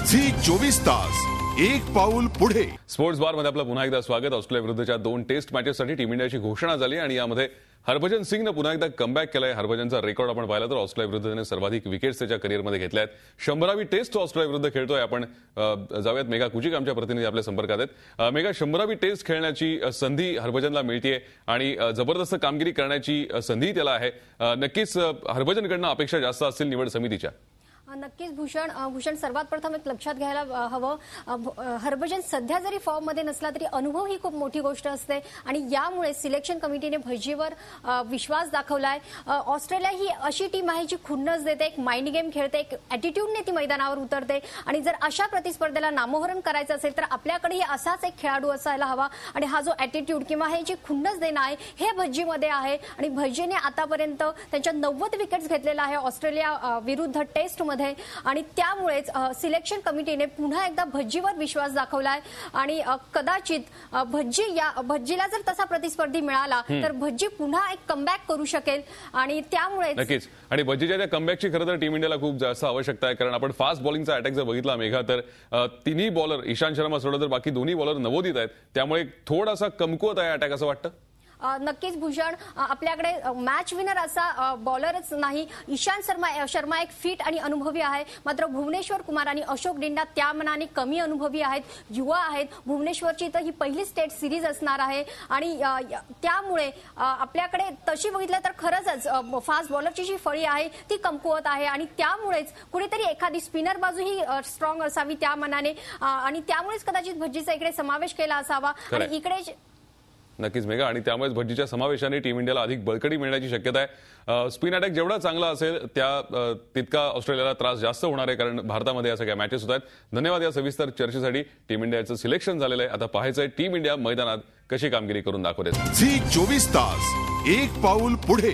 Zee 24 तास एक पाऊल पुढे। स्पोर्ट्स बार मध्ये आपलं पुन्हा एकदा स्वागत। ऑस्ट्रेलिया विरुद्धच्या 2 टेस्ट मॅचेससाठी टीम इंडियाची घोषणा झाली आणि यामध्ये हरभजन सिंगने पुन्हा एकदा कमबॅक केलाय। हरभजनचा रेकॉर्ड आपण पाहिला तर ऑस्ट्रेलिया विरुद्ध त्याने सर्वाधिक विकेट्स त्याच्या करिअरमध्ये घेतल्या आहेत। 100वी टेस्ट ऑस्ट्रेलिया विरुद्ध खेळतोय। आपण जाऊयात मेघा कुचिक आमच्या प्रतिनिधी आपल्या संपर्कात आहेत। मेघा, 100वी टेस्ट खेळण्याची संधी हरभजनला मिळतेय आणि जबरदस्त कामगिरी करण्याची संधी त्याला आहे। नक्कीच हरभजनकडनं अपेक्षा जास्त असतील निवड समितीच्या। नक्कीच भूषण सर्वात प्रथम एक लक्षात घ्यायला हवं, हरभजन सध्या जरी फॉर्म मध्ये नसला तरी अनुभव ही खूप मोठी गोष्ट असते आणि यामुळे सिलेक्शन कमिटीने भज्जीवर विश्वास दाखवलाय। ऑस्ट्रेलिया ही अशी टीम आहे जी खुन्नस देते, एक माइंड गेम खेळते, एक ॲटिट्यूडने ती मैदानावर उतरते आणि जर अशा प्रतिस्पर्धेला नामोहरण करायचं असेल तर आपल्याकडेही असाच एक खेळाडू असायला हवा आणि हा जो ॲटिट्यूड किंवा हे जे खुन्नस देणं आहे हे भज्जीमध्ये आहे आणि भज्जीने आतापर्यंत त्यांच्या 90 विकेट्स घेतलेल्या आहे ऑस्ट्रेलिया विरुद्ध टेस्टमध्ये आणि त्यामुळेच सिलेक्शन कमिटीने पुन्हा एकदा भज्जीवर विश्वास दाखवलाय आणि कदाचित भज्जीला जर तसा प्रतिस्पर्धी मिळाला तर भज्जी पुन्हा एक कमबॅक करू शकेल आणि त्यामुळे नक्कीच आणि भज्जीच्या त्या कमबॅकची खरं तर टीम इंडियाला खूप जास्त आवश्यकता आहे। कारण आपण फास्ट बॉलिंगचा अटॅक जर बघितला मेघा तर तिन्ही बॉलर ईशांत शर्मा सोडलं तर बाकी दोन्ही बॉलर नवोदित आहेत, त्यामुळे थोडासा कमकुवत आहे अटॅक असं वाटतं। नक्कीच भूषण, आपल्याकडे मॅच विनर असा बॉलरच नाही। ईशांत शर्मा एक फिट आणि अनुभवी आहे, मात्र भुवनेश्वर कुमार आणि अशोक डिंडा त्या मनाने कमी अनुभवी आहेत, युवा आहेत। भुवनेश्वरची तर ही पहिली स्टेट सिरीज असणार आहे आणि त्यामुळे आपल्याकडे तशी बघितलं तर खरंच फास्ट बॉलरची जी फळी आहे ती कमकुवत आहे आणि त्यामुळेच कुठेतरी एखादी स्पिनर बाजू ही स्ट्रॉंग असावी त्या मनाने आणि त्यामुळेच कदाचित भज्जीचा इकडे समावेश केला असावा आणि इकडे नक्कीच मेघा आणि त्यामुळेच भज्जीच्या समावेशाने टीम इंडियाला अधिक बळकटी मिळण्याची शक्यता आहे। स्पिन अटॅक जेवढा चांगला असेल तितका ऑस्ट्रेलियाला त्रास जास्त होणार आहे, कारण भारतामध्ये या सगळ्या मॅचेस होत आहेत। धन्यवाद या सविस्तर चर्चेसाठी। टीम इंडियाचं सिलेक्शन झालेलं आहे, आता पाहायचंय टीम इंडिया मैदानात कशी कामगिरी करून दाखवते। झी 24 तास एक पाऊल पुढे।